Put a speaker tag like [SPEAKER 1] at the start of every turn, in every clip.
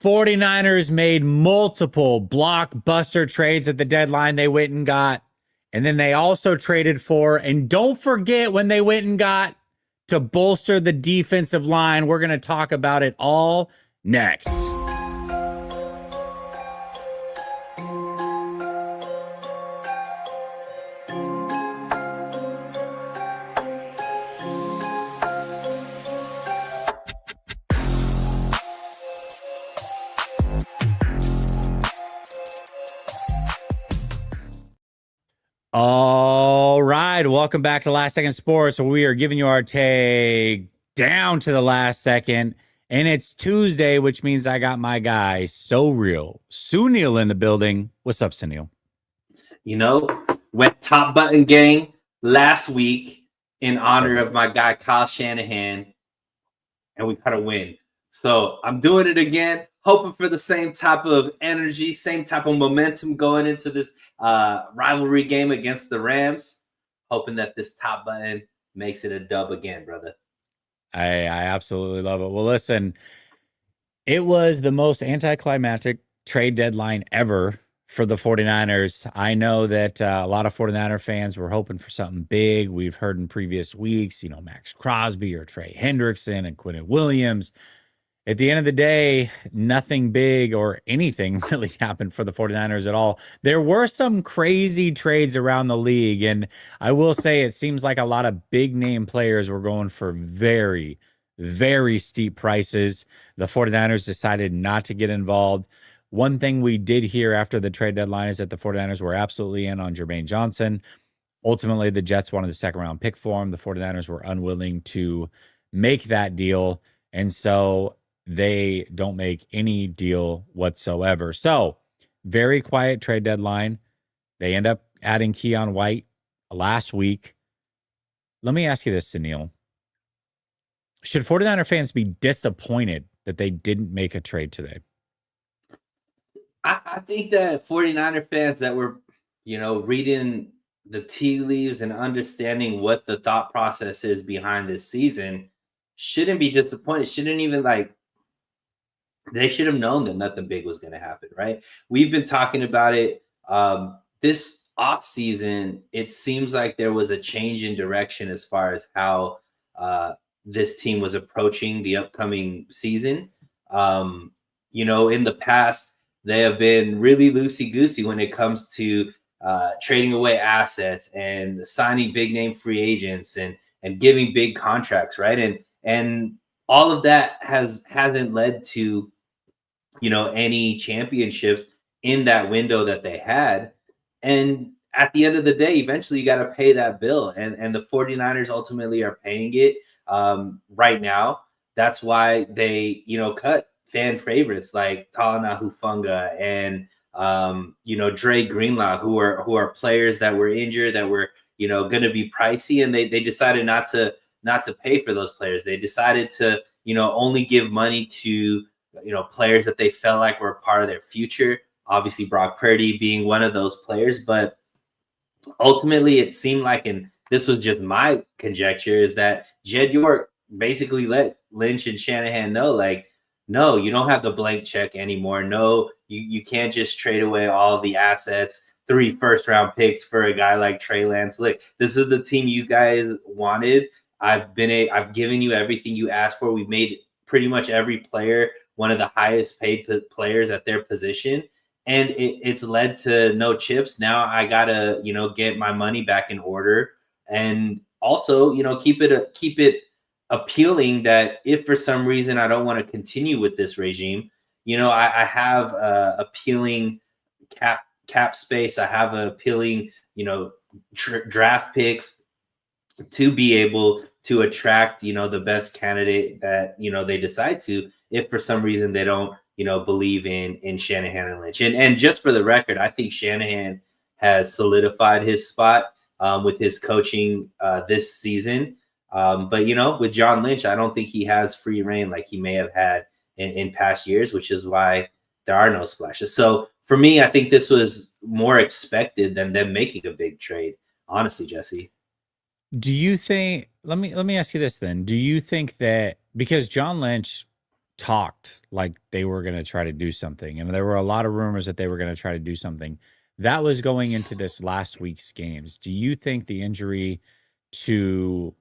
[SPEAKER 1] 49ers made multiple blockbuster trades at the deadline they went and got. And then they also traded for, and don't forget when they went and got to bolster the defensive line. We're going to talk about it all next. All right, welcome back to Last Second Sports. We are giving you our take down to the last second, and it's Tuesday, which means I got my guy So Real Sunil in the building. What's up, Sunil?
[SPEAKER 2] Went top button gang last week in honor of my guy Kyle Shanahan, and we got a win. So I'm doing it again, hoping for the same type of energy, same type of momentum going into this rivalry game against the Rams. Hoping that this top button makes it a dub again, brother.
[SPEAKER 1] I absolutely love it. Well, listen, it was the most anticlimactic trade deadline ever for the 49ers. I know that a lot of 49er fans were hoping for something big. We've heard in previous weeks, Max Crosby or Trey Hendrickson and Quentin Williams. At the end of the day, nothing big or anything really happened for the 49ers at all. There were some crazy trades around the league, and I will say it seems like a lot of big-name players were going for very, very steep prices. The 49ers decided not to get involved. One thing we did hear after the trade deadline is that the 49ers were absolutely in on Jermaine Johnson. Ultimately, the Jets wanted the second-round pick for him. The 49ers were unwilling to make that deal, and so they don't make any deal whatsoever. So, very quiet trade deadline. They end up adding Keon White last week. Let me ask you this, Sunil. Should 49er fans be disappointed that they didn't make a trade today?
[SPEAKER 2] I think that 49er fans that were, reading the tea leaves and understanding what the thought process is behind this season shouldn't be disappointed. Shouldn't even they should have known that nothing big was going to happen, right? We've been talking about it. This off season, it seems like there was a change in direction as far as how this team was approaching the upcoming season. In the past, they have been really loosey-goosey when it comes to trading away assets and signing big name free agents and giving big contracts, right? And all of that hasn't led to any championships in that window that they had. And at the end of the day, eventually you got to pay that bill. And the 49ers ultimately are paying it right now. That's why they, cut fan favorites like Talana Hufanga and Dre Greenlaw, who are players that were injured, that were, going to be pricey. And they decided not to pay for those players. They decided to, only give money to, players that they felt like were a part of their future. Obviously, Brock Purdy being one of those players. But ultimately, it seemed like, and this was just my conjecture, is that Jed York basically let Lynch and Shanahan know, no, you don't have the blank check anymore. No, you can't just trade away all the assets, 3 first-round picks for a guy like Trey Lance. Look, this is the team you guys wanted. I've given you everything you asked for. We've made pretty much every player one of the highest paid players at their position. And it's led to no chips. Now I got to, get my money back in order. And also, keep it appealing that if for some reason I don't want to continue with this regime, I have appealing cap space. I have an appealing, draft picks to be able to attract, the best candidate that, they decide to, if for some reason they don't, believe in Shanahan and Lynch. And just for the record, I think Shanahan has solidified his spot with his coaching this season. But, with John Lynch, I don't think he has free reign like he may have had in past years, which is why there are no splashes. So for me, I think this was more expected than them making a big trade. Honestly, Jesse.
[SPEAKER 1] Do you think, let me ask you this then. Do you think that because John Lynch talked like they were going to try to do something. And there were a lot of rumors that they were going to try to do something. That was going into this last week's games. Do you think the injury to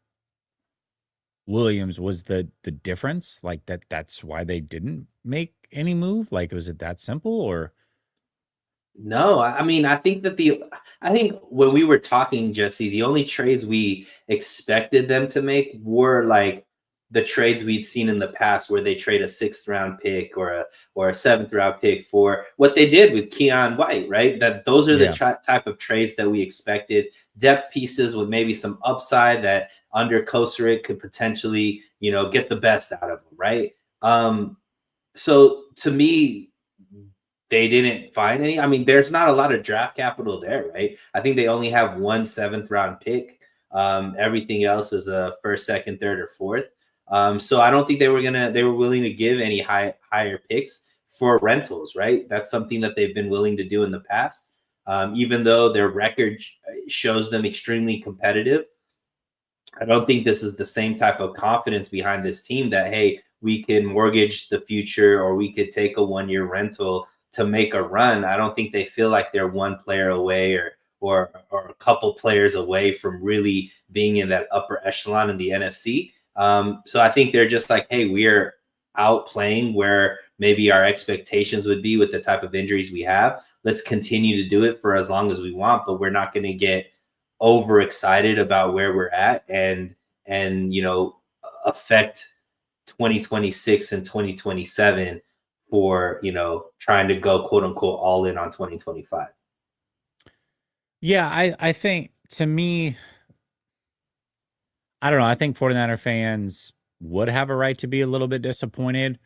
[SPEAKER 1] Williams was the difference? Like that's why they didn't make any move? Like was it that simple or
[SPEAKER 2] No, I mean, I think when we were talking, Jesse, the only trades we expected them to make were like the trades we'd seen in the past, where they trade a sixth round pick or a seventh round pick for what they did with Keon White, right? That those are the
[SPEAKER 1] yeah.
[SPEAKER 2] type of trades that we expected. Depth pieces with maybe some upside that under Kosarik could potentially, get the best out of them, right? So to me, they didn't find any. I mean, there's not a lot of draft capital there, right? I think they only have one seventh round pick. Everything else is a first, second, third, or fourth. So I don't think they were willing to give any higher picks for rentals, right? That's something that they've been willing to do in the past. Even though their record shows them extremely competitive, I don't think this is the same type of confidence behind this team that, hey, we can mortgage the future or we could take a 1-year rental to make a run. I don't think they feel like they're one player away or a couple players away from really being in that upper echelon in the NFC. So I think they're just like, hey, we're outplaying where maybe our expectations would be with the type of injuries we have. Let's continue to do it for as long as we want, but we're not going to get overexcited about where we're at and affect 2026 and 2027 for trying to go quote unquote all in on 2025.
[SPEAKER 1] Yeah, I think to me, I don't know. I think 49er fans would have a right to be a little bit disappointed,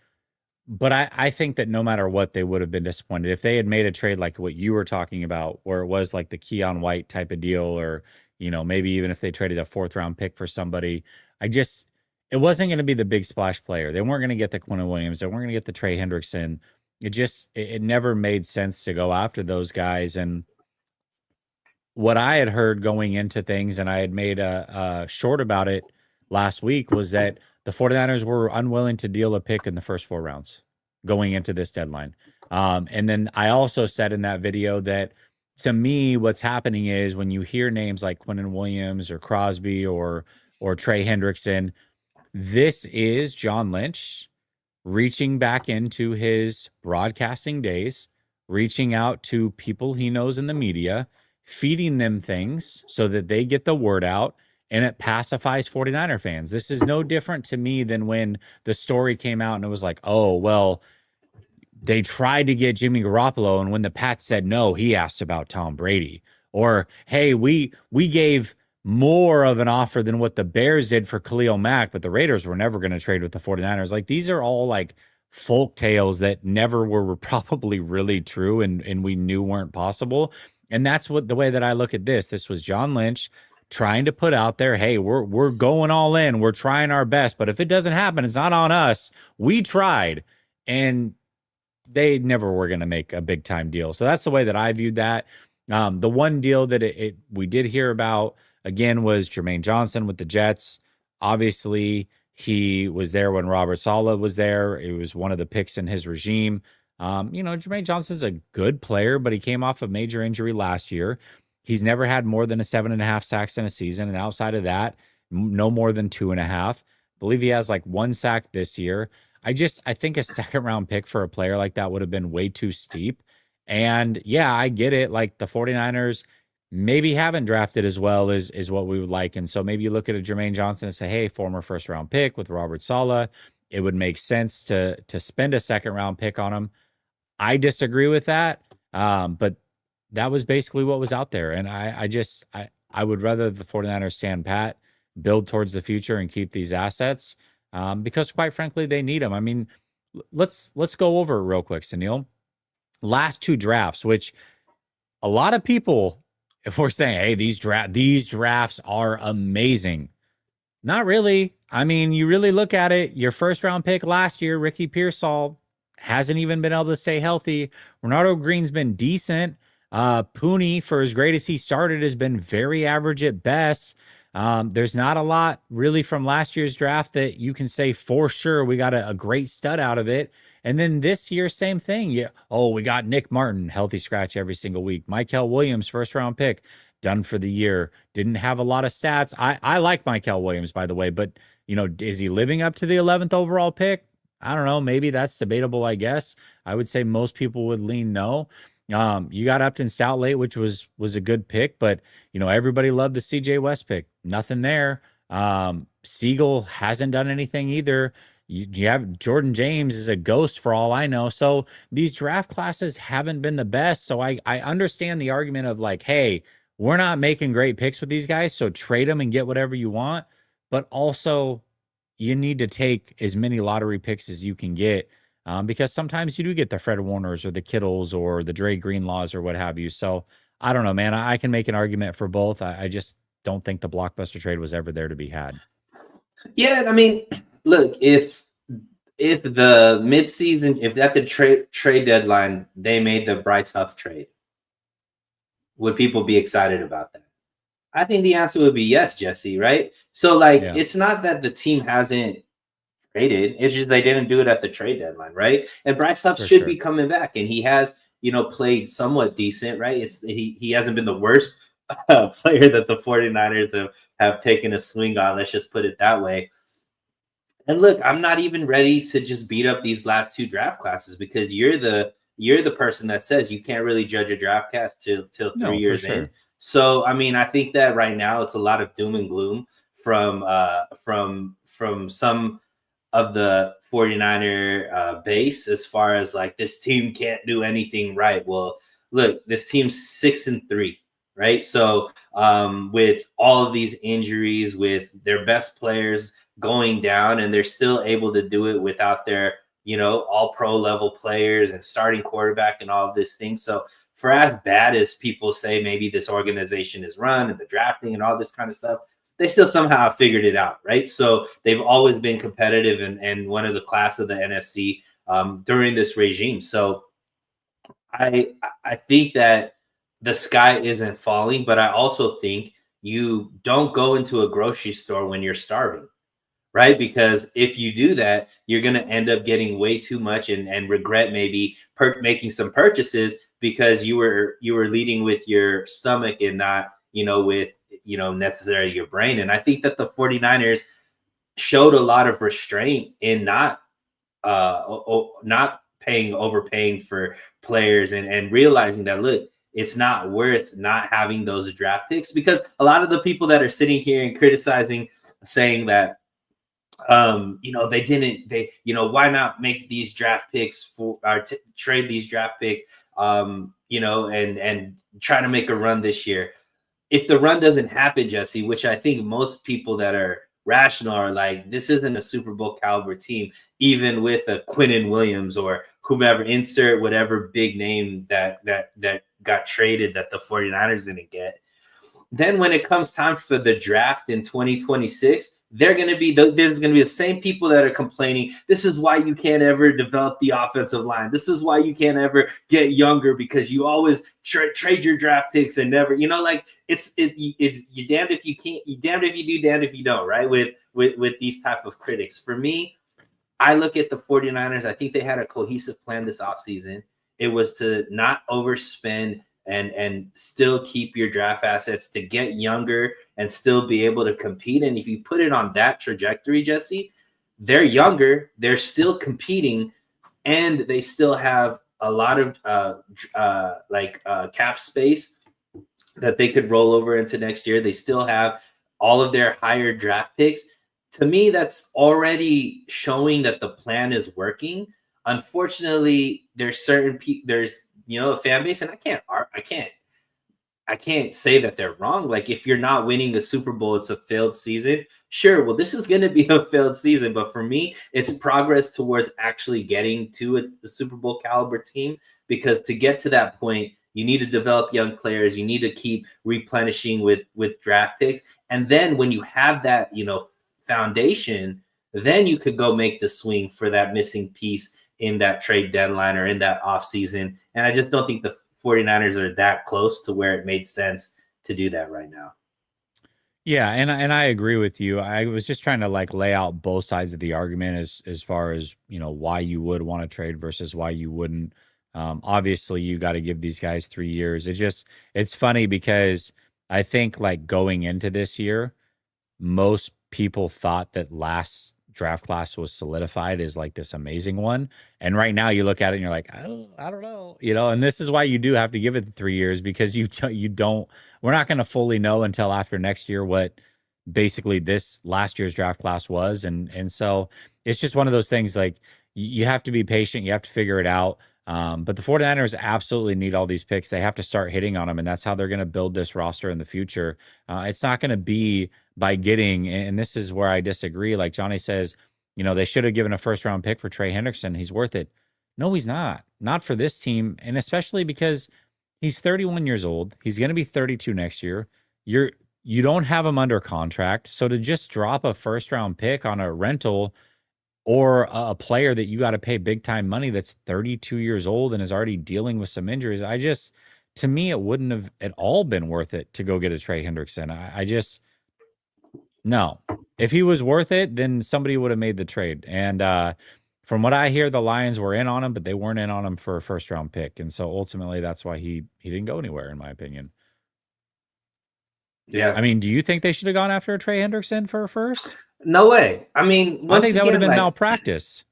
[SPEAKER 1] but I think that no matter what, they would have been disappointed if they had made a trade like what you were talking about, where it was like the Keon White type of deal, or maybe even if they traded a fourth round pick for somebody. It wasn't going to be the big splash player. They weren't going to get the Quinn Williams. They weren't going to get the Trey Hendrickson. It never made sense to go after those guys. And what I had heard going into things, and I had made a short about it last week, was that the 49ers were unwilling to deal a pick in the first 4 rounds going into this deadline. And then I also said in that video that to me, what's happening is when you hear names like Quinnen Williams or Crosby or Trey Hendrickson, this is John Lynch reaching back into his broadcasting days, reaching out to people he knows in the media, feeding them things so that they get the word out, and it pacifies 49er fans. This is no different to me than when the story came out and it was like, oh, well, they tried to get Jimmy Garoppolo, and when the Pats said no, he asked about Tom Brady. Or, hey, we gave more of an offer than what the Bears did for Khalil Mack, but the Raiders were never going to trade with the 49ers. Like, these are all like folk tales that never were probably really true and we knew weren't possible. And that's what the way that I look at this. This was John Lynch trying to put out there, hey, we're going all in. We're trying our best. But if it doesn't happen, it's not on us. We tried. And they never were going to make a big time deal. So that's the way that I viewed that. The one deal that we did hear about again was Jermaine Johnson with the Jets. Obviously, he was there when Robert Saleh was there. It was one of the picks in his regime. Jermaine Johnson's a good player, but he came off a major injury last year. He's never had more than 7.5 sacks in a season. And outside of that, no more than 2.5. I believe he has like 1 sack this year. I think a second round pick for a player like that would have been way too steep. And yeah, I get it. Like the 49ers maybe haven't drafted as well as what we would like. And so maybe you look at a Jermaine Johnson and say, hey, former first round pick with Robert Saleh, it would make sense to spend a second round pick on him. I disagree with that. But that was basically what was out there. And I would rather the 49ers stand pat, build towards the future and keep these assets. Because quite frankly, they need them. I mean, let's go over it real quick, Sunil. Last 2 drafts, which a lot of people, if we're saying, hey, these drafts are amazing. Not really. I mean, you really look at it, your first round pick last year, Ricky Pearsall, hasn't even been able to stay healthy. Renardo Green's been decent. Pooney, for as great as he started, has been very average at best. There's not a lot really from last year's draft that you can say for sure we got a great stud out of it. And then this year, same thing. Yeah. Oh, we got Nick Martin, healthy scratch every single week. Michael Williams, first round pick, done for the year. Didn't have a lot of stats. I like Michael Williams, by the way, but is he living up to the 11th overall pick? I don't know. Maybe that's debatable, I guess. I would say most people would lean no. You got Upton Stout late, which was a good pick, but everybody loved the CJ West pick. Nothing there. Siegel hasn't done anything either. You have Jordan James is a ghost for all I know. So these draft classes haven't been the best. So I understand the argument of like, hey, we're not making great picks with these guys, so trade them and get whatever you want. But also, you need to take as many lottery picks as you can get, because sometimes you do get the Fred Warners or the Kittles or the Dre Greenlaws or what have you. So I don't know, man. I can make an argument for both. I just don't think the blockbuster trade was ever there to be had.
[SPEAKER 2] Yeah, I mean, look, if the midseason, if at the trade deadline they made the Bryce Huff trade, would people be excited about that? I think the answer would be yes, Jesse, right? So like it's not that the team hasn't traded, it's just they didn't do it at the trade deadline, right? And Bryce Huff should be coming back, and he has, played somewhat decent, right? He hasn't been the worst player that the 49ers have taken a swing on. Let's just put it that way. And look, I'm not even ready to just beat up these last two draft classes because you're the person that says you can't really judge a draft class till 3 years in. So I mean, I think that right now it's a lot of doom and gloom from some of the 49er base as far as like this team can't do anything right. Well, look, this team's 6-3. Right. So with all of these injuries, with their best players going down, and they're still able to do it without their, all pro level players and starting quarterback and all of this thing. So for as bad as people say, maybe this organization is run and the drafting and all this kind of stuff, they still somehow figured it out. Right. So they've always been competitive and one of the class of the NFC during this regime. So I think that the sky isn't falling, but I also think you don't go into a grocery store when you're starving, right? Because if you do that, you're going to end up getting way too much and regret maybe making some purchases because you were leading with your stomach and not, with, necessarily your brain. And I think that the 49ers showed a lot of restraint in not overpaying for players and realizing that, look, it's not worth not having those draft picks, because a lot of the people that are sitting here and criticizing, saying that, why not make these draft picks for or trade these draft picks, and try to make a run this year. If the run doesn't happen, Jesse, which I think most people that are rational are like, this isn't a Super Bowl caliber team, even with a Quinnen Williams or whomever, insert whatever big name that got traded that the 49ers didn't get. Then when it comes time for the draft in 2026, there's going to be the same people that are complaining. This is why you can't ever develop the offensive line. This is why you can't ever get younger, because you always trade your draft picks and never, it's you're damned if you can't, you damned if you do, damned if you don't, right? With these type of critics. For me, I look at the 49ers. I think they had a cohesive plan this offseason. It was to not overspend and still keep your draft assets, to get younger and still be able to compete. And if you put it on that trajectory, Jesse, they're younger, they're still competing, and they still have a lot of cap space that they could roll over into next year. They still have all of their higher draft picks. To me, that's already showing that the plan is working. Unfortunately, there's a fan base, and I can't say that they're wrong. Like, if you're not winning the Super Bowl, it's a failed season. Sure, well, this is going to be a failed season, but for me, it's progress towards actually getting to the Super Bowl caliber team, because to get to that point, you need to develop young players. You need to keep replenishing with draft picks. And then when you have that, foundation, then you could go make the swing for that missing piece in that trade deadline or in that offseason. And I just don't think the 49ers are that close to where it made sense to do that right now.
[SPEAKER 1] Yeah, and I agree with you. I was just trying to like lay out both sides of the argument as far as, why you would want to trade versus why you wouldn't. Obviously you got to give these guys 3 years. It's funny because I think like going into this year, most people thought that last draft class was solidified as like this amazing one. And right now you look at it and you're like, I don't know, and this is why you do have to give it the 3 years, because you don't, we're not going to fully know until after next year what basically this last year's draft class was. And so it's just one of those things like you have to be patient, you have to figure it out. But the 49ers absolutely need all these picks. They have to start hitting on them, and that's how they're going to build this roster in the future. It's not going to be by getting, and this is where I disagree. Like Johnny says, they should have given a first round pick for Trey Hendrickson. He's worth it. No, he's not. Not for this team. And especially because he's 31 years old. He's going to be 32 next year. You don't have him under contract. So to just drop a first round pick on a rental or a player that you got to pay big time money that's 32 years old and is already dealing with some injuries, to me, it wouldn't have at all been worth it to go get a Trey Hendrickson. No. If he was worth it, then somebody would have made the trade. And from what I hear, the Lions were in on him, but they weren't in on him for a first round pick. And so ultimately, that's why he didn't go anywhere, in my opinion.
[SPEAKER 2] Yeah.
[SPEAKER 1] I mean, do you think they should have gone after a Trey Hendrickson for a first?
[SPEAKER 2] No way. I mean,
[SPEAKER 1] I think that would have been malpractice.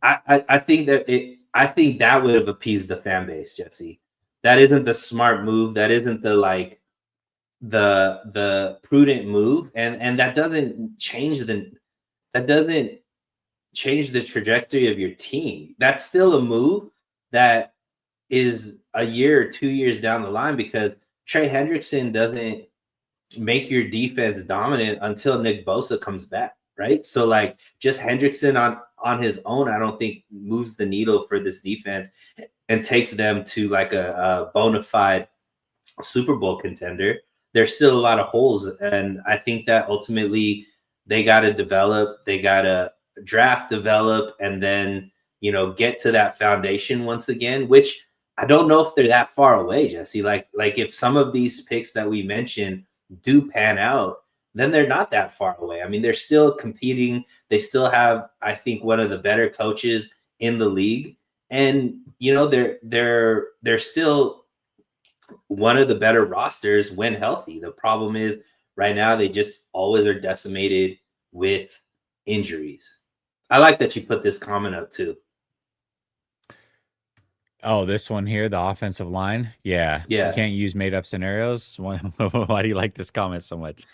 [SPEAKER 2] I think that would have appeased the fan base, Jesse. That isn't the smart move. That isn't the prudent move, and that doesn't change the trajectory of your team. That's still a move that is a year or 2 years down the line, because Trey Hendrickson doesn't make your defense dominant until Nick Bosa comes back, right? So like just Hendrickson on his own, I don't think moves the needle for this defense and takes them to like a bona fide Super Bowl contender. There's still a lot of holes, and I think that ultimately they got to develop, they got to draft, develop, and then get to that foundation once again, which I don't know if they're that far away, Jesse. Like if some of these picks that we mentioned do pan out, then they're not that far away. I mean, they're still competing. They still have, I think, one of the better coaches in the league, and they're still one of the better rosters when healthy. The problem is right now they just always are decimated with injuries. I like that you put this comment up too.
[SPEAKER 1] Oh, this one here, the offensive line. Yeah.
[SPEAKER 2] Yeah.
[SPEAKER 1] You can't use made up scenarios. Why do you like this comment so much?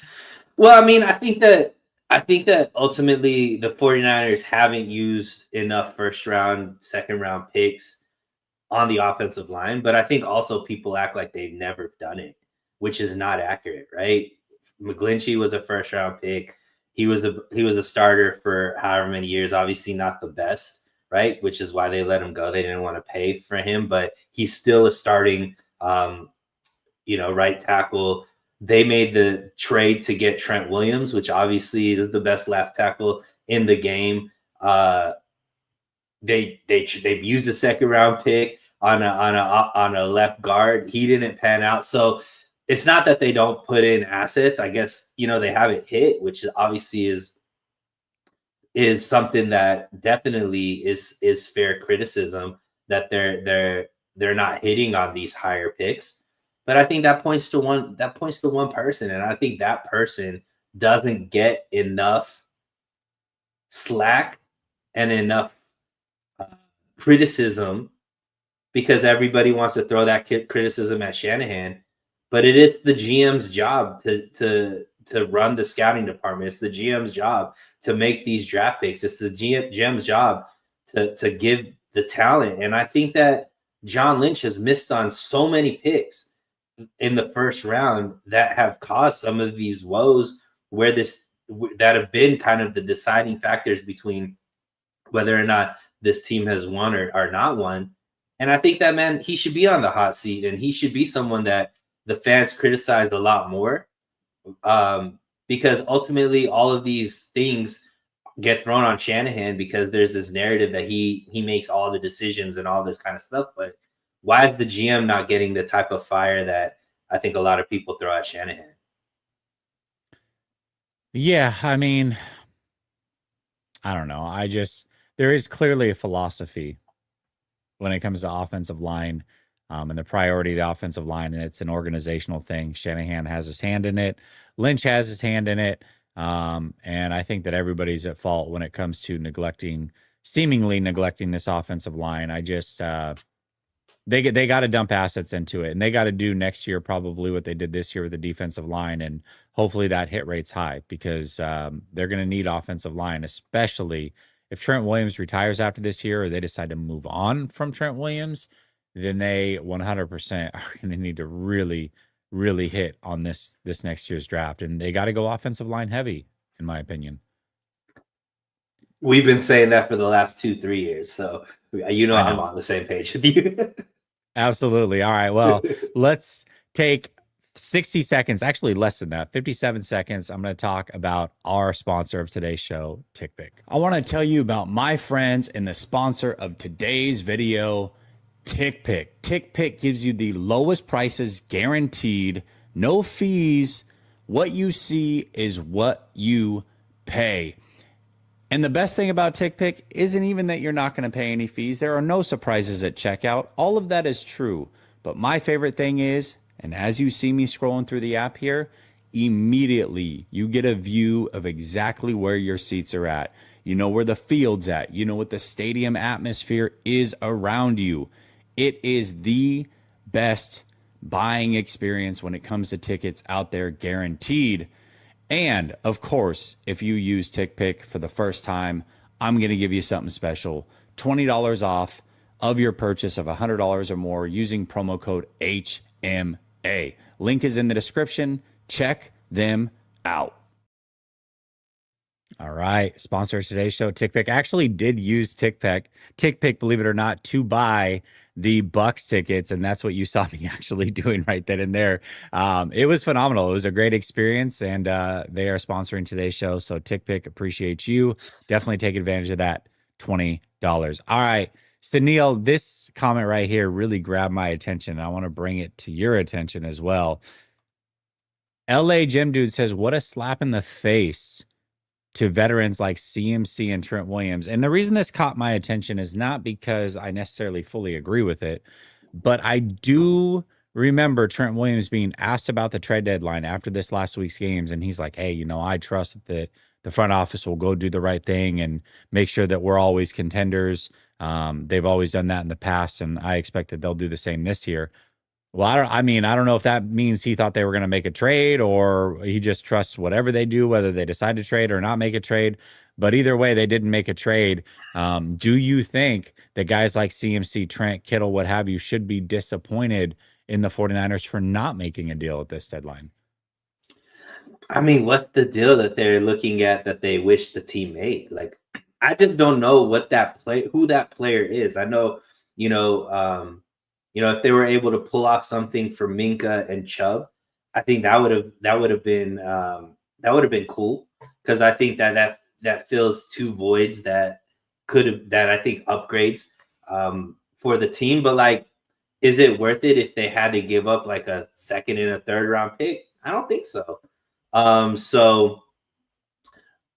[SPEAKER 2] Well, I mean, I think that ultimately the 49ers haven't used enough first round, second round picks on the offensive line, but I think also people act like they've never done it, which is not accurate, right? McGlinchey was a first round pick. He was a starter for however many years, obviously not the best, right? Which is why they let him go. They didn't want to pay for him, but he's still a starting right tackle. They made the trade to get Trent Williams, which obviously is the best left tackle in the game. They used a second round pick on a left guard. He didn't pan out. So it's not that they don't put in assets. I guess they haven't hit, which obviously is something that definitely is fair criticism, that they're not hitting on these higher picks. But I think that points to one person, and I think that person doesn't get enough slack and enough criticism, because everybody wants to throw that criticism at Shanahan, but it is the GM's job to run the scouting department. It's the GM's job to make these draft picks. It's the GM's job to give the talent. And I think that John Lynch has missed on so many picks in the first round that have caused some of these woes, that have been kind of the deciding factors between whether or not this team has won or not won. And I think that, man, he should be on the hot seat, and he should be someone that the fans criticized a lot more, because ultimately all of these things get thrown on Shanahan because there's this narrative that he makes all the decisions and all this kind of stuff. But why is the GM not getting the type of fire that I think a lot of people throw at Shanahan?
[SPEAKER 1] Yeah, I mean, I don't know. There is clearly a philosophy when it comes to offensive line, and the priority of the offensive line, and it's an organizational thing. Shanahan has his hand in it. Lynch has his hand in it. And I think that everybody's at fault when it comes to seemingly neglecting this offensive line. They got to dump assets into it, and they got to do next year probably what they did this year with the defensive line, and hopefully that hit rate's high because they're going to need offensive line, especially if Trent Williams retires after this year or they decide to move on from Trent Williams. Then they 100% are going to need to really, really hit on this next year's draft, and they got to go offensive line heavy, in my opinion.
[SPEAKER 2] We've been saying that for the last 2-3 years, so
[SPEAKER 1] I
[SPEAKER 2] I'm
[SPEAKER 1] know.
[SPEAKER 2] on the same page with you.
[SPEAKER 1] Absolutely. All right. Well, let's take 60 seconds, actually less than that, 57 seconds. I'm going to talk about our sponsor of today's show, TickPick. I want to tell you about my friends and the sponsor of today's video, TickPick. TickPick gives you the lowest prices guaranteed, no fees. What you see is what you pay. And the best thing about TickPick isn't even that you're not going to pay any fees. There are no surprises at checkout. All of that is true. But my favorite thing is, and as you see me scrolling through the app here, immediately you get a view of exactly where your seats are at. You know where the field's at. You know what the stadium atmosphere is around you. It is the best buying experience when it comes to tickets out there, guaranteed. And of course, if you use TickPick for the first time, I'm going to give you something special, $20 off of your purchase of $100 or more using promo code HMA. Link is in the description. Check them out. All right. Sponsor of today's show, TickPick. I actually did use TickPick, believe it or not, to buy the Bucks tickets, and that's what you saw me actually doing right then and there. It was phenomenal. It was a great experience, and they are sponsoring today's show. So TickPick appreciates you. Definitely take advantage of that $20. All right. So Neil, this comment right here really grabbed my attention. I want to bring it to your attention as well. LA Gym Dude says, what a slap in the face to veterans like CMC and Trent Williams. And the reason this caught my attention is not because I necessarily fully agree with it, but I do remember Trent Williams being asked about the trade deadline after this last week's games. And he's like, hey, I trust that the front office will go do the right thing and make sure that we're always contenders. They've always done that in the past, and I expect that they'll do the same this year. Well, I don't know if that means he thought they were going to make a trade or he just trusts whatever they do, whether they decide to trade or not make a trade. But either way, they didn't make a trade. Do you think that guys like CMC, Trent, Kittle, what have you, should be disappointed in the 49ers for not making a deal at this deadline?
[SPEAKER 2] I mean, what's the deal that they're looking at that they wish the team made? Like, I just don't know who that player is. I know, if they were able to pull off something for Minka and Chubb, I think that would have been cool, because I think that fills two voids that I think upgrades for the team. But like, is it worth it if they had to give up like a second and a third round pick? I don't think so.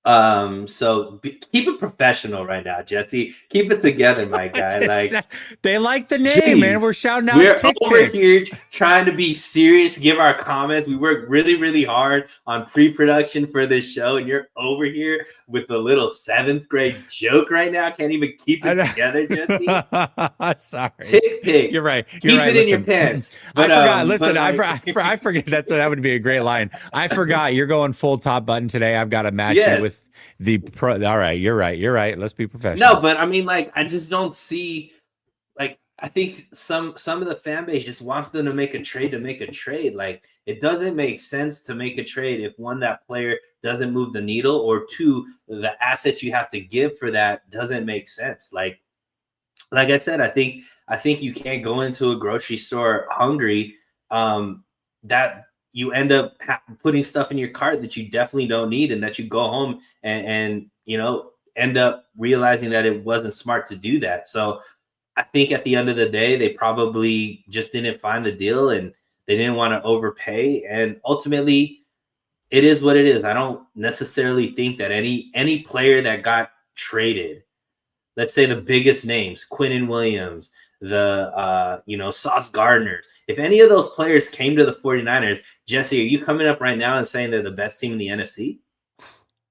[SPEAKER 2] Keep it professional right now, Jesse. Keep it together, my guy. Like,
[SPEAKER 1] they like the name, man. We're shouting out.
[SPEAKER 2] We're over here trying to be serious, give our comments. We work really, really hard on pre-production for this show, and you're over here with a little 7th grade joke right now. Can't even keep it together, Jesse.
[SPEAKER 1] Sorry.
[SPEAKER 2] TickPick.
[SPEAKER 1] You're right.
[SPEAKER 2] Keep it in your pants.
[SPEAKER 1] But, I forgot. Listen, I forget. That would be a great line. I forgot. You're going full top button today. I've got to match you with the pro. All right. You're right. Let's be professional.
[SPEAKER 2] No, but I mean, like, I just don't see, like, I think some of the fan base just wants them to make a trade to make a trade. Like, it doesn't make sense to make a trade if, one, that player doesn't move the needle, or two, the assets you have to give for that doesn't make sense. Like I said, I think you can't go into a grocery store hungry, that you end up putting stuff in your cart that you definitely don't need, and that you go home and end up realizing that it wasn't smart to do that. So I think at the end of the day, they probably just didn't find the deal, and they didn't want to overpay. And ultimately, it is what it is. I don't necessarily think that any player that got traded, let's say the biggest names, Quinnen Williams, the Sauce Gardner, if any of those players came to the 49ers, Jesse, are you coming up right now and saying they're the best team in the NFC?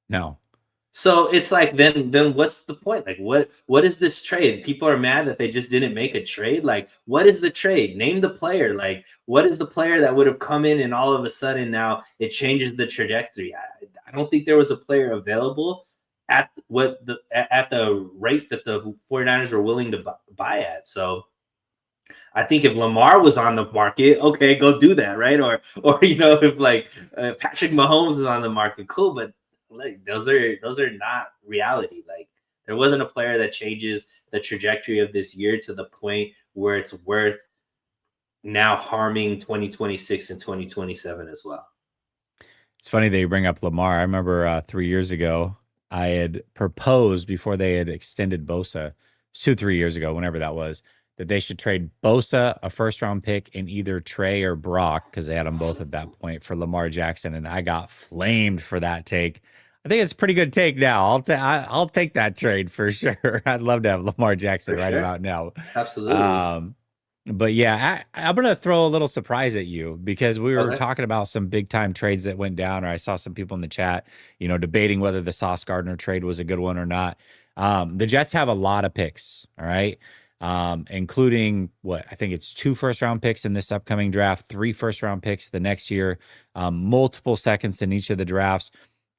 [SPEAKER 1] No.
[SPEAKER 2] So it's like, then what's the point? Like, what is this trade? People are mad that they just didn't make a trade. Like, what is the trade? Name the player. Like, what is the player that would have come in and all of a sudden now it changes the trajectory? I don't think there was a player available at the rate that the 49ers were willing to buy at. So I think if Lamar was on the market, okay, go do that, right? Or if like Patrick Mahomes is on the market, cool. But like those are not reality. Like there wasn't a player that changes the trajectory of this year to the point where it's worth now harming 2026 and 2027 as well.
[SPEAKER 1] It's funny that you bring up Lamar. I remember 3 years ago, I had proposed before they had extended Bosa, 2-3 years ago, whenever that was, that they should trade Bosa, a first-round pick, in either Trey or Brock, because they had them both at that point, for Lamar Jackson, and I got flamed for that take. I think it's a pretty good take now. I'll take that trade for sure. I'd love to have Lamar Jackson right about now.
[SPEAKER 2] Absolutely.
[SPEAKER 1] But yeah, I'm going to throw a little surprise at you, because we were talking about some big time trades that went down, or I saw some people in the chat, debating whether the Sauce Gardner trade was a good one or not. The Jets have a lot of picks, all right? Including I think it's 2 first-round picks in this upcoming draft, 3 first-round picks the next year, multiple seconds in each of the drafts.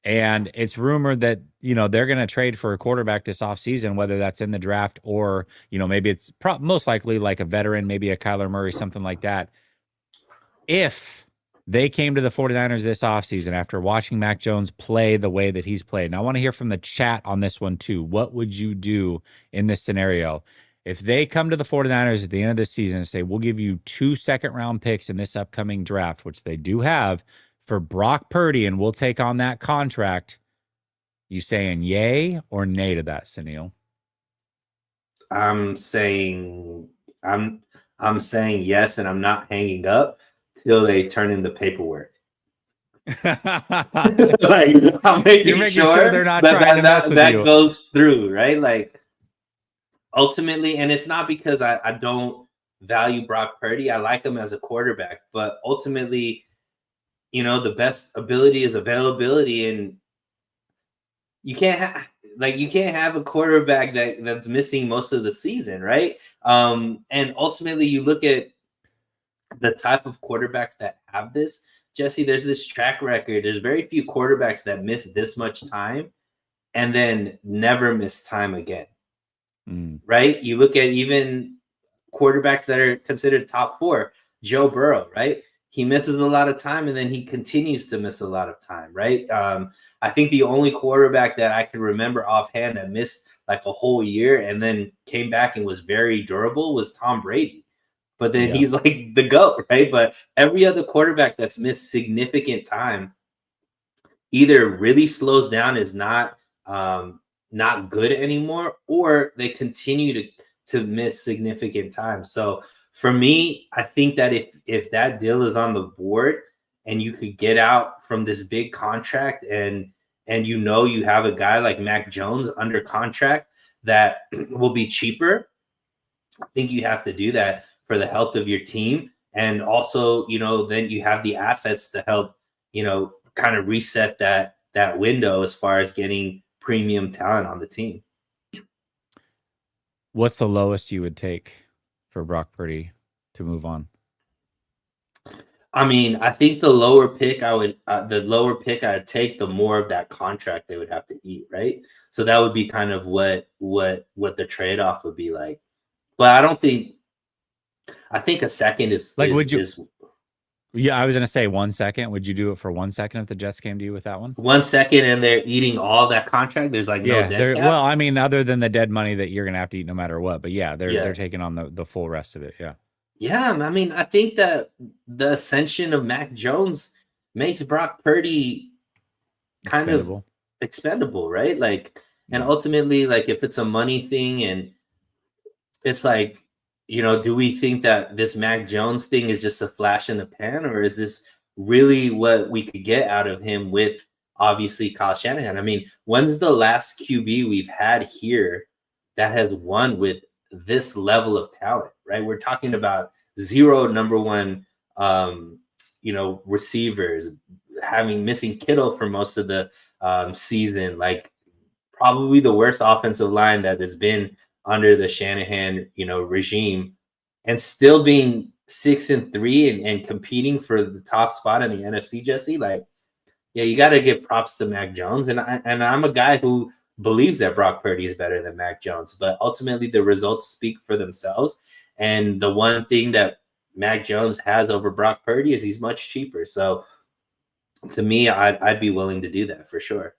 [SPEAKER 1] And it's rumored that, they're going to trade for a quarterback this offseason, whether that's in the draft or, maybe it's most likely like a veteran, maybe a Kyler Murray, something like that. If they came to the 49ers this offseason after watching Mac Jones play the way that he's played, and I want to hear from the chat on this one too, what would you do in this scenario? If they come to the 49ers at the end of this season and say, we'll give you 2 second-round picks in this upcoming draft, which they do have, for Brock Purdy, and we'll take on that contract, you saying yay or nay to that, Sunil?
[SPEAKER 2] I'm saying yes, and I'm not hanging up till they turn in the paperwork. Like, I'm making sure
[SPEAKER 1] they're not trying to mess with you.
[SPEAKER 2] That goes through, right? Like ultimately, and it's not because I don't value Brock Purdy. I like him as a quarterback, but ultimately, the best ability is availability, and you can't have a quarterback that's missing most of the season, right? And ultimately, you look at the type of quarterbacks that have this, Jesse. There's this track record. There's very few quarterbacks that miss this much time and then never miss time again, right? You look at even quarterbacks that are considered top 4, Joe Burrow, right? He misses a lot of time and then he continues to miss a lot of time, right? I think the only quarterback that I can remember offhand that missed like a whole year and then came back and was very durable was Tom Brady. But then he's like the GOAT, right? But every other quarterback that's missed significant time either really slows down, is not good anymore, or they continue to miss significant time. So for me, I think that if that deal is on the board and you could get out from this big contract and you have a guy like Mac Jones under contract that will be cheaper, I think you have to do that for the health of your team. And also, then you have the assets to help, kind of reset that window as far as getting premium talent on the team.
[SPEAKER 1] What's the lowest you would take for Brock Purdy to move on?
[SPEAKER 2] I mean, I think the lower pick I'd take, the more of that contract they would have to eat, right? So that would be kind of what the trade-off would be like. But I think a second is
[SPEAKER 1] like, would you? Yeah, I was gonna say 1 second. Would you do it for 1 second if the Jets came to you with that one?
[SPEAKER 2] 1 second, and they're eating all that contract. There's like no dead cap?
[SPEAKER 1] Well, I mean, other than the dead money that you're gonna have to eat no matter what. But yeah, they're taking on the full rest of it. Yeah.
[SPEAKER 2] Yeah, I mean, I think that the ascension of Mac Jones makes Brock Purdy kind of expendable, right? Like, and ultimately, like, if it's a money thing, and it's like, do we think that this Mac Jones thing is just a flash in the pan, or is this really what we could get out of him with obviously Kyle Shanahan. I mean, when's the last QB we've had here that has won with this level of talent, right? We're talking about 0 number one, receivers, having missing Kittle for most of the season, like probably the worst offensive line that has been under the Shanahan, regime, and still being 6-3 and competing for the top spot in the NFC, Jesse. Like, yeah, you got to give props to Mac Jones, and I'm a guy who believes that Brock Purdy is better than Mac Jones, but ultimately the results speak for themselves. And the one thing that Mac Jones has over Brock Purdy is he's much cheaper. So to me, I'd be willing to do that for sure.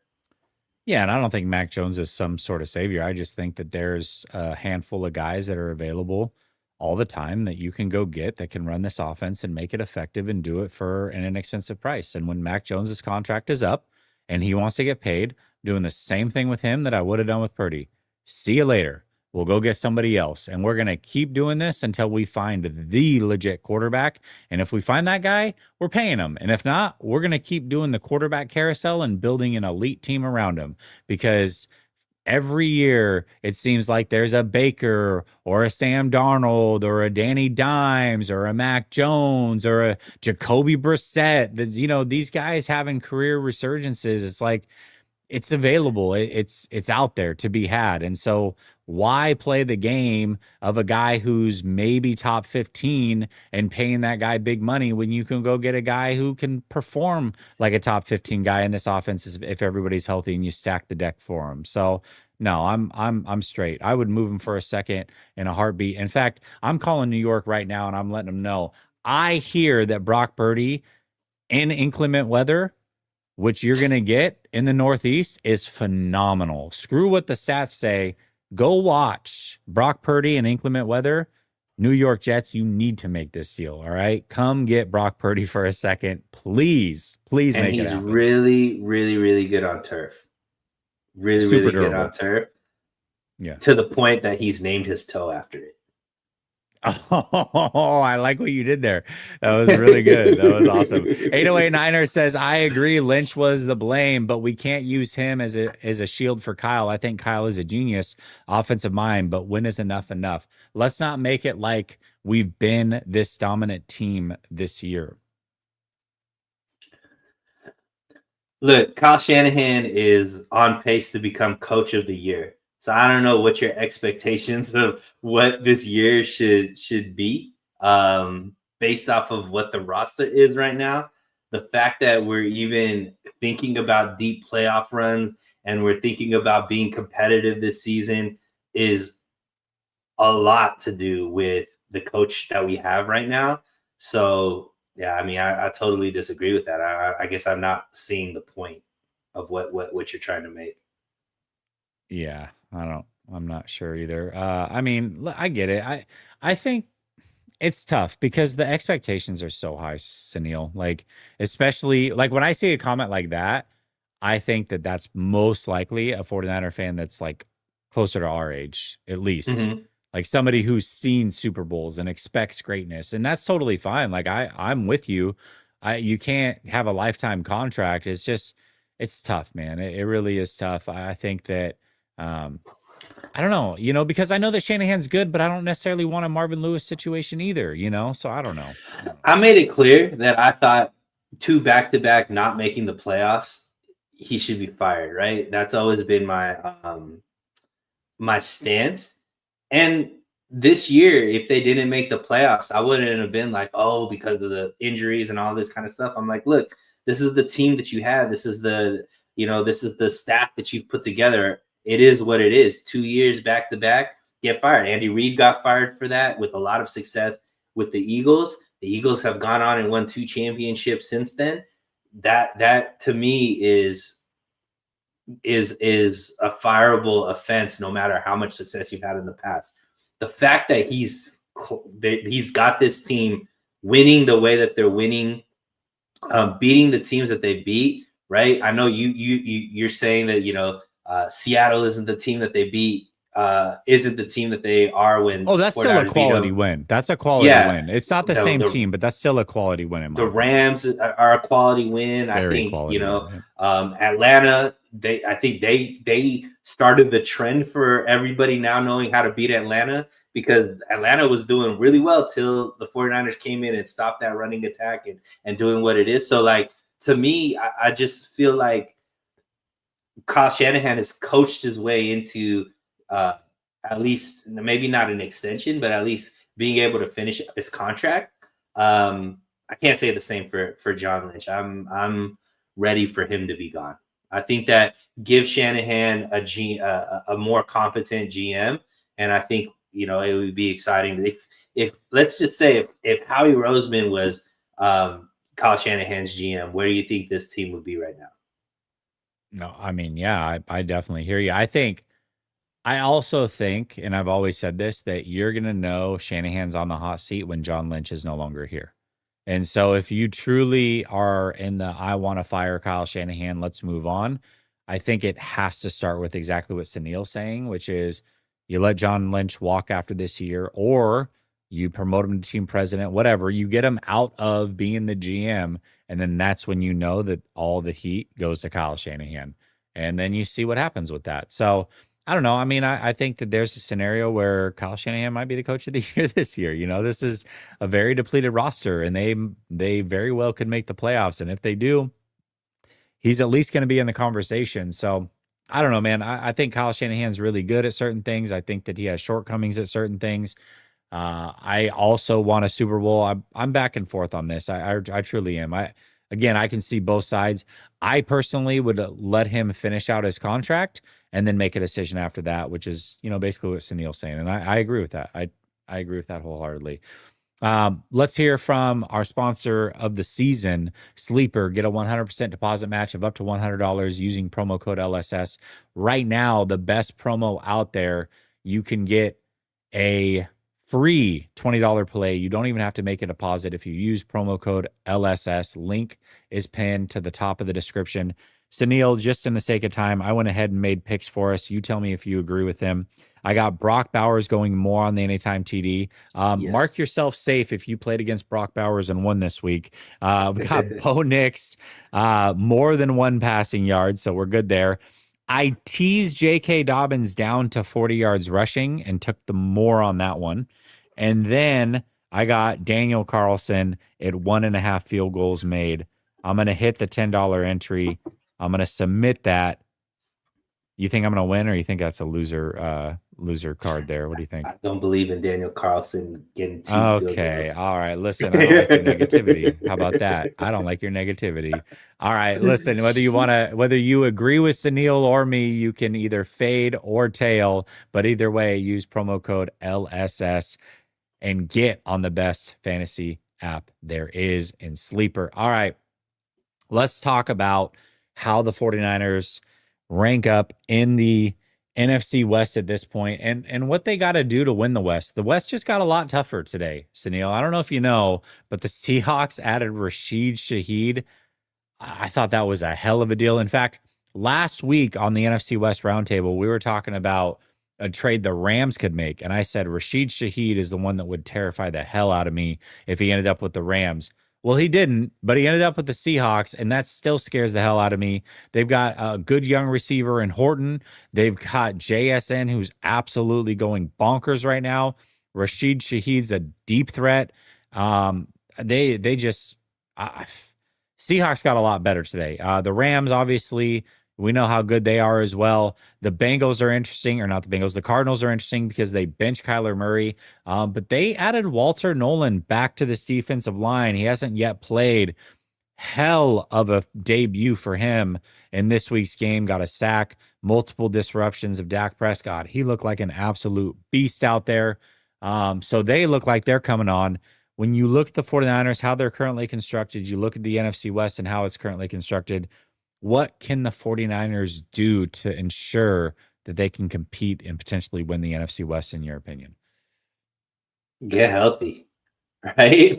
[SPEAKER 1] Yeah, and I don't think Mac Jones is some sort of savior. I just think that there's a handful of guys that are available all the time that you can go get that can run this offense and make it effective and do it for an inexpensive price. And when Mac Jones's contract is up and he wants to get paid, doing the same thing with him that I would have done with Purdy. See you later. We'll go get somebody else. And we're going to keep doing this until we find the legit quarterback. And if we find that guy, we're paying him. And if not, we're going to keep doing the quarterback carousel and building an elite team around him, because every year it seems like there's a Baker or a Sam Darnold or a Danny Dimes or a Mac Jones or a Jacoby Brissett. These guys having career resurgences. It's like, it's available. It's out there to be had. And so why play the game of a guy who's maybe top 15 and paying that guy big money when you can go get a guy who can perform like a top 15 guy in this offense if everybody's healthy and you stack the deck for him. So no, I'm straight. I would move him for a second in a heartbeat. In fact, I'm calling New York right now and I'm letting them know. I hear that Brock Purdy in inclement weather, which you're going to get in the Northeast, is phenomenal. Screw what the stats say. Go watch Brock Purdy in inclement weather. New York Jets, you need to make this deal, all right? Come get Brock Purdy for a second. Please make it happen.
[SPEAKER 2] And he's really, really, really good on turf. Really,
[SPEAKER 1] Super
[SPEAKER 2] really
[SPEAKER 1] durable.
[SPEAKER 2] Good on turf.
[SPEAKER 1] Yeah.
[SPEAKER 2] To the point that he's named his toe after it.
[SPEAKER 1] Oh, I like what you did there. That was really good. That was awesome. 808 Niner says, I agree. Lynch was the blame, but we can't use him as a shield for Kyle. I think Kyle is a genius offensive mind, but when is enough? Let's not make it like we've been this dominant team this year.
[SPEAKER 2] Look, Kyle Shanahan is on pace to become coach of the year. So I don't know what your expectations of what this year should be, based off of what the roster is right now. The fact that we're even thinking about deep playoff runs and we're thinking about being competitive this season is a lot to do with the coach that we have right now. So yeah, I mean, I totally disagree with that. I guess I'm not seeing the point of what you're trying to make.
[SPEAKER 1] Yeah, I'm not sure either. I mean, I get it. I think it's tough because the expectations are so high, Sunil. Like, especially like when I see a comment like that, I think that that's most likely a 49er fan that's like closer to our age, at least.
[SPEAKER 2] Mm-hmm.
[SPEAKER 1] Like somebody who's seen Super Bowls and expects greatness. And that's totally fine. Like I'm with you. You can't have a lifetime contract. It's tough, man. It really is tough. I think that I don't know, because I know that Shanahan's good, but I don't necessarily want a Marvin Lewis situation either, so I don't know.
[SPEAKER 2] I made it clear that I thought 2 back-to-back not making the playoffs, he should be fired, right? That's always been my stance. And this year, if they didn't make the playoffs, I wouldn't have been like, oh, because of the injuries and all this kind of stuff. I'm like, look, this is the team that you have. This is the staff that you've put together. It is what it is. 2 years back to back, get fired. Andy Reid got fired for that with a lot of success with the Eagles. The Eagles have gone on and won 2 championships since then. That to me is a fireable offense, no matter how much success you've had in the past. The fact that he's got this team winning the way that they're winning, beating the teams that they beat, right? I know you're saying that Seattle isn't the team that they beat isn't the team that they are when.
[SPEAKER 1] Oh, that's still a
[SPEAKER 2] 49ers beat
[SPEAKER 1] quality
[SPEAKER 2] them.
[SPEAKER 1] win. That's a quality
[SPEAKER 2] Yeah,
[SPEAKER 1] win. It's not the same team, but that's still a quality win in my
[SPEAKER 2] the
[SPEAKER 1] opinion.
[SPEAKER 2] Rams are a quality win. I
[SPEAKER 1] Very
[SPEAKER 2] think
[SPEAKER 1] quality win.
[SPEAKER 2] Atlanta. I think they started the trend for everybody now knowing how to beat Atlanta, because Atlanta was doing really well till the 49ers came in and stopped that running attack and doing what it is. So like, to me, I just feel like Kyle Shanahan has coached his way into at least maybe not an extension, but at least being able to finish his contract. I can't say the same for John Lynch. I'm ready for him to be gone. I think that give Shanahan a more competent GM, and I think it would be exciting if let's just say if Howie Roseman was Kyle Shanahan's GM, where do you think this team would be right now?
[SPEAKER 1] No, I mean, yeah, I definitely hear you. I also think, and I've always said this, that you're going to know Shanahan's on the hot seat when John Lynch is no longer here. And so if you truly are in the I want to fire Kyle Shanahan, let's move on, I think it has to start with exactly what Sunil's saying, which is you let John Lynch walk after this year, or you promote him to team president, whatever. You get him out of being the GM, and then that's when you know that all the heat goes to Kyle Shanahan. And then you see what happens with that. So I don't know. I mean, I think that there's a scenario where Kyle Shanahan might be the coach of the year this year. This is a very depleted roster, and they very well could make the playoffs. And if they do, he's at least going to be in the conversation. So I don't know, man. I think Kyle Shanahan's really good at certain things. I think that he has shortcomings at certain things. I also want a Super Bowl. I'm back and forth on this. I truly am. I can see both sides. I personally would let him finish out his contract and then make a decision after that, which is basically what Sunil's saying, and I agree with that. I agree with that wholeheartedly. Let's hear from our sponsor of the season, Sleeper. Get a 100% deposit match of up to $100 using promo code LSS. Right now, the best promo out there. You can get a free $20 play. You don't even have to make a deposit if you use promo code LSS. Link is pinned to the top of the description. Sunil, just in the sake of time, I went ahead and made picks for us. You tell me if you agree with them. I got Brock Bowers going more on the anytime TD.
[SPEAKER 2] Yes.
[SPEAKER 1] Mark yourself safe if you played against Brock Bowers and won this week. We got Bo Nix, more than one passing yard, so we're good there. I teased J.K. Dobbins down to 40 yards rushing and took the more on that one. And then I got Daniel Carlson at 1.5 field goals made. I'm going to hit the $10 entry. I'm going to submit that. You think I'm going to win, or you think that's a loser card there? What do you think?
[SPEAKER 2] I don't believe in Daniel Carlson getting two.
[SPEAKER 1] Okay. All right. Listen, I don't like your negativity. How about that? I don't like your negativity. All right. Listen, whether you agree with Sunil or me, you can either fade or tail, but either way, use promo code LSS and get on the best fantasy app there is in Sleeper. All right. Let's talk about how the 49ers rank up in the NFC West at this point and what they got to do to win the West. The West just got a lot tougher today, Sunil. I don't know if you know, but the Seahawks added Rashid Shaheed. I thought that was a hell of a deal. In fact, last week on the NFC West Roundtable, we were talking about a trade the Rams could make. And I said Rashid Shaheed is the one that would terrify the hell out of me if he ended up with the Rams. Well, he didn't, but he ended up with the Seahawks, and that still scares the hell out of me. They've got a good young receiver in Horton. They've got JSN, who's absolutely going bonkers right now. Rashid Shaheed's a deep threat. They just Seahawks got a lot better today. The Rams, obviously, we know how good they are as well. The Bengals are interesting, or not the Bengals. The Cardinals are interesting because they bench Kyler Murray. But they added Walter Nolan back to this defensive line. He hasn't yet played. Hell of a debut for him in this week's game. Got a sack, multiple disruptions of Dak Prescott. He looked like an absolute beast out there. So they look like they're coming on. When you look at the 49ers, how they're currently constructed, you look at the NFC West and how it's currently constructed, what can the 49ers do to ensure that they can compete and potentially win the NFC West, in your opinion?
[SPEAKER 2] Get healthy, right?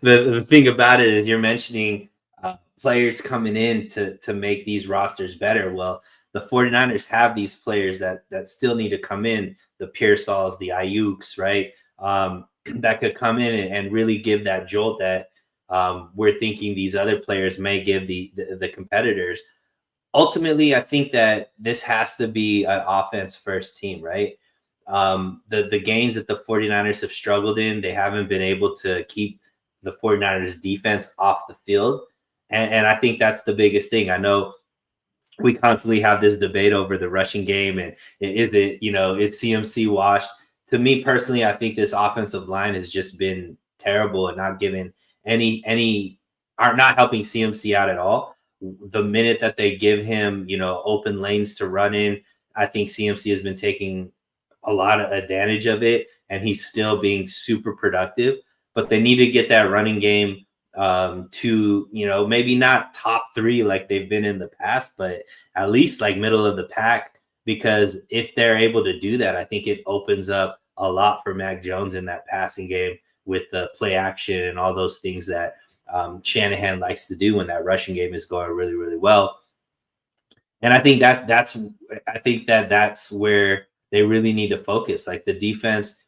[SPEAKER 2] The thing about it is you're mentioning players coming in to make these rosters better. Well, the 49ers have these players that still need to come in, the Pearsalls, the Ayuks, right? That could come in and really give that jolt that we're thinking these other players may give the competitors. Ultimately, I think that this has to be an offense first team, right? The games that the 49ers have struggled in, they haven't been able to keep the 49ers defense off the field. And I think that's the biggest thing. I know we constantly have this debate over the rushing game and is it, it's CMC washed. To me personally, I think this offensive line has just been terrible and not giving any are not helping CMC out at all. The minute that they give him, open lanes to run in, I think CMC has been taking a lot of advantage of it, and he's still being super productive. But they need to get that running game to, maybe not top 3 like they've been in the past, but at least like middle of the pack. Because if they're able to do that, I think it opens up a lot for Mac Jones in that passing game with the play action and all those things that Shanahan likes to do when that rushing game is going really, really well. And I think that's where they really need to focus. Like the defense,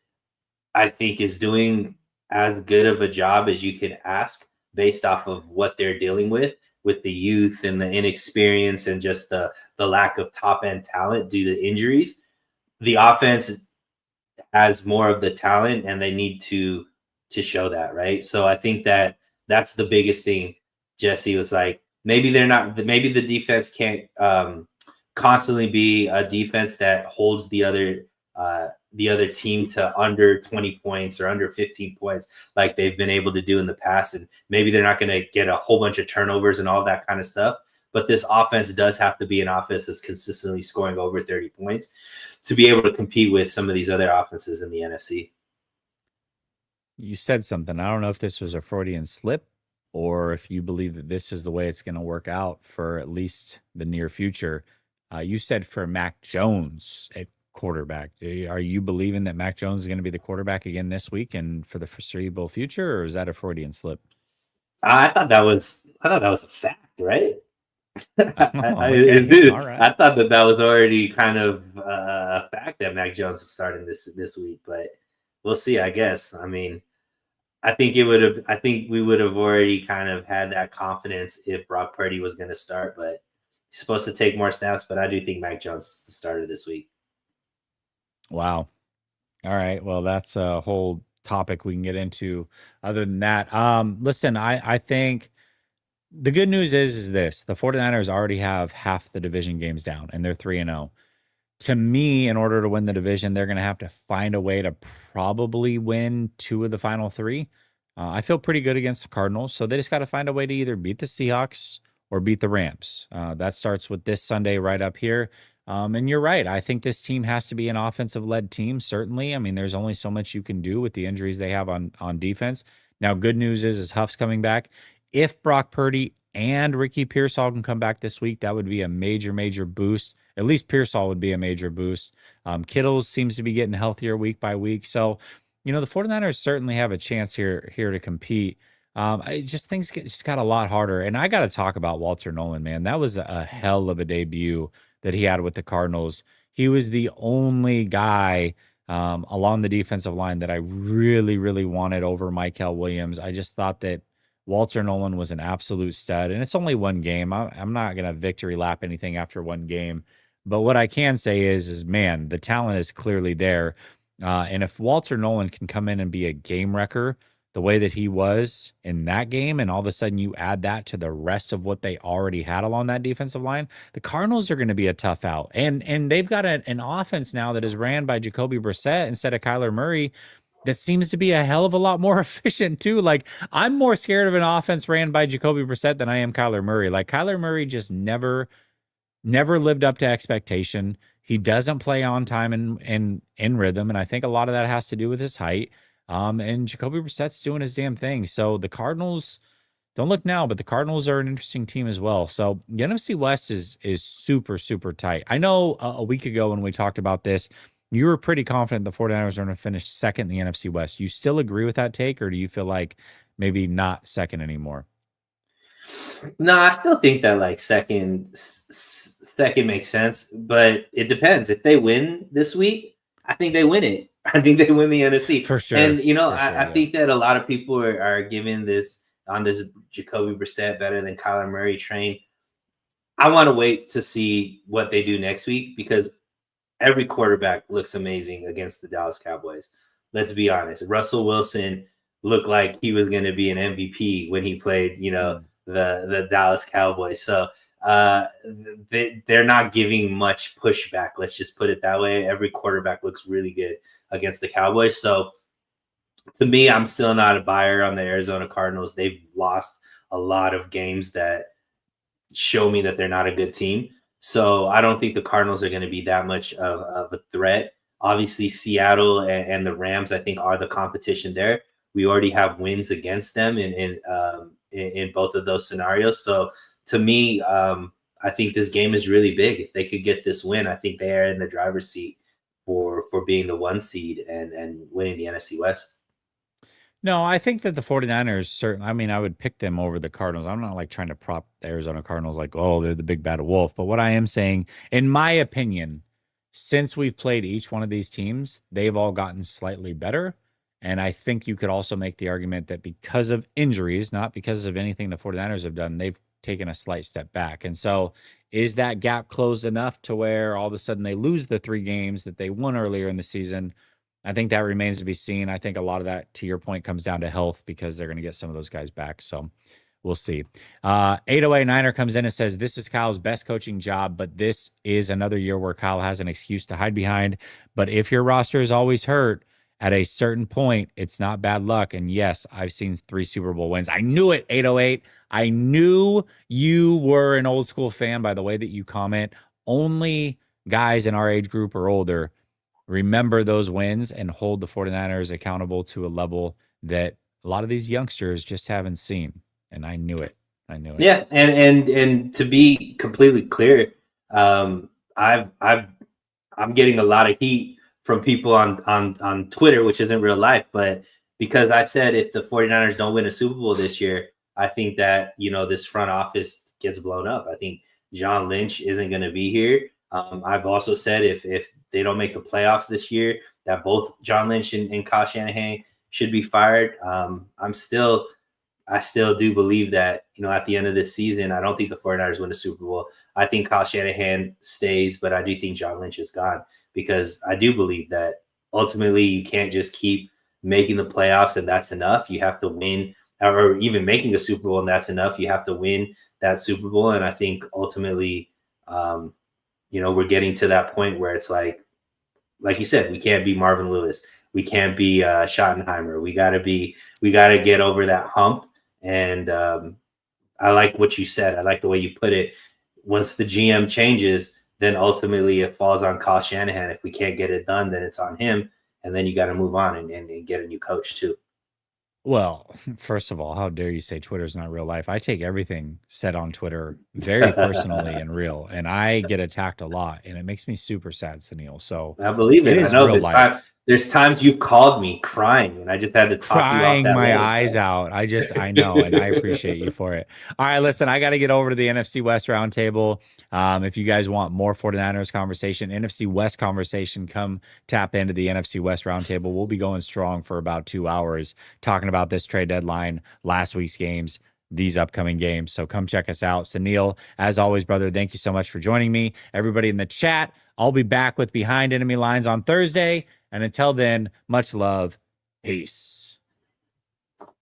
[SPEAKER 2] I think, is doing as good of a job as you can ask based off of what they're dealing with the youth and the inexperience and just the lack of top end talent due to injuries. The offense has more of the talent and they need to show that, right? So I think that's the biggest thing. Jesse was like, maybe the defense can't constantly be a defense that holds the other team to under 20 points or under 15 points like they've been able to do in the past. And maybe they're not going to get a whole bunch of turnovers and all that kind of stuff. But this offense does have to be an offense that's consistently scoring over 30 points to be able to compete with some of these other offenses in the NFC.
[SPEAKER 1] You said something. I don't know if this was a Freudian slip or if you believe that this is the way it's going to work out for at least the near future. You said for Mac Jones at quarterback. Are you believing that Mac Jones is going to be the quarterback again this week and for the foreseeable future, or is that a Freudian slip?
[SPEAKER 2] I thought that was a fact, right?
[SPEAKER 1] Okay. All right.
[SPEAKER 2] I thought that was already kind of a fact that Mac Jones is starting this week, but we'll see. I guess. I mean, I think we would have already kind of had that confidence if Brock Purdy was going to start, but he's supposed to take more snaps. But I do think Mac Jones is the starter this week.
[SPEAKER 1] Wow. All right. Well, that's a whole topic we can get into. Other than that, listen, I think the good news is this: the 49ers already have half the division games down, and they're 3-0. To me, in order to win the division, they're going to have to find a way to probably win 2 of the final 3. I feel pretty good against the Cardinals, so they just got to find a way to either beat the Seahawks or beat the Rams. That starts with this Sunday right up here. And you're right. I think this team has to be an offensive-led team, certainly. I mean, there's only so much you can do with the injuries they have on defense. Now, good news is Huff's coming back. If Brock Purdy and Ricky Pearsall can come back this week, that would be a major, major boost. At least Pearsall would be a major boost. Kittles seems to be getting healthier week by week. So, the 49ers certainly have a chance here to compete. Things just got a lot harder. And I got to talk about Walter Nolan, man. That was a hell of a debut that he had with the Cardinals. He was the only guy along the defensive line that I really, really wanted over Mykel Williams. I just thought that Walter Nolan was an absolute stud, and it's only one game. I'm not going to victory lap anything after one game. But what I can say is man, the talent is clearly there. And if Walter Nolan can come in and be a game wrecker the way that he was in that game, and all of a sudden you add that to the rest of what they already had along that defensive line, the Cardinals are going to be a tough out. And they've got an offense now that is ran by Jacoby Brissett instead of Kyler Murray that seems to be a hell of a lot more efficient too. Like, I'm more scared of an offense ran by Jacoby Brissett than I am Kyler Murray. Like, Kyler Murray just never lived up to expectation. He doesn't play on time and in rhythm, and I think a lot of that has to do with his height. And Jacoby Brissett's doing his damn thing. So the Cardinals, don't look now, but the Cardinals are an interesting team as well. So the NFC West is super, super tight. I know a week ago when we talked about this, you were pretty confident the 49ers are going to finish second in the NFC West. You still agree with that take, or do you feel like maybe not second anymore?
[SPEAKER 2] No, I still think that like second makes sense, but it depends. If they win this week, I think they win it. I think they win the NFC.
[SPEAKER 1] For sure.
[SPEAKER 2] And
[SPEAKER 1] For
[SPEAKER 2] I
[SPEAKER 1] sure,
[SPEAKER 2] think that a lot of people are giving this on this Jacoby Brissett better than Kyler Murray train. I want to wait to see what they do next week because every quarterback looks amazing against the Dallas Cowboys. Let's be honest. Russell Wilson looked like he was going to be an MVP when he played, the Dallas Cowboys. So they're not giving much pushback. Let's just put it that way. Every quarterback looks really good against the Cowboys. So to me, I'm still not a buyer on the Arizona Cardinals. They've lost a lot of games that show me that they're not a good team. So I don't think the Cardinals are going to be that much of a threat. Obviously, Seattle and the Rams, I think, are the competition there. We already have wins against them in both of those scenarios. So to me, I think this game is really big. If they could get this win, I think they are in the driver's seat for being the 1 seed and winning the NFC West.
[SPEAKER 1] No, I think that the 49ers certainly, I mean, I would pick them over the Cardinals. I'm not like trying to prop the Arizona Cardinals like, oh, they're the big bad wolf. But what I am saying, in my opinion, since we've played each one of these teams, they've all gotten slightly better. And I think you could also make the argument that because of injuries, not because of anything the 49ers have done, they've taken a slight step back. And so is that gap closed enough to where all of a sudden they lose the 3 games that they won earlier in the season? I think that remains to be seen. I think a lot of that, to your point, comes down to health because they're going to get some of those guys back. So we'll see. 808 Niner comes in and says, this is Kyle's best coaching job, but this is another year where Kyle has an excuse to hide behind. But if your roster is always hurt, at a certain point, it's not bad luck. And yes, I've seen 3 Super Bowl wins. I knew it, 808. I knew you were an old school fan by the way that you comment. Only guys in our age group or older remember those wins and hold the 49ers accountable to a level that a lot of these youngsters just haven't seen. And I knew it. I knew it.
[SPEAKER 2] Yeah, and to be completely clear, I'm getting a lot of heat from people on Twitter, which isn't real life, but because I said if the 49ers don't win a Super Bowl this year, I think that, this front office gets blown up. I think John Lynch isn't going to be here. I've also said if they don't make the playoffs this year, that both John Lynch and Kyle Shanahan should be fired. I still do believe that, at the end of this season, I don't think the 49ers win the Super Bowl. I think Kyle Shanahan stays, but I do think John Lynch is gone because I do believe that ultimately you can't just keep making the playoffs and that's enough. You have to win, or even making a Super Bowl and that's enough. You have to win that Super Bowl. And I think ultimately, we're getting to that point where it's like you said, we can't be Marvin Lewis. We can't be Schottenheimer. We got to get over that hump. And I like what you said. I like the way you put it. Once the GM changes, then ultimately it falls on Kyle Shanahan. If we can't get it done, then it's on him. And then you got to move on and get a new coach too.
[SPEAKER 1] Well, first of all, how dare you say Twitter's not real life? I take everything said on Twitter very personally and real, and I get attacked a lot, and it makes me super sad, Sunil. So
[SPEAKER 2] I believe it.
[SPEAKER 1] is
[SPEAKER 2] I know
[SPEAKER 1] real life.
[SPEAKER 2] there's times you've called me crying, and I just had to talk
[SPEAKER 1] Crying
[SPEAKER 2] you off that
[SPEAKER 1] my
[SPEAKER 2] ledge.
[SPEAKER 1] eyes out. I know, and I appreciate you for it. All right, listen, I got to get over to the NFC West roundtable. If you guys want more 49ers conversation, NFC West conversation, come tap into the NFC West roundtable. We'll be going strong for about 2 hours talking about this trade deadline, last week's games, these upcoming games. So come check us out. Sunil, as always, brother, thank you so much for joining me. Everybody in the chat, I'll be back with Behind Enemy Lines on Thursday. And until then, much love. Peace.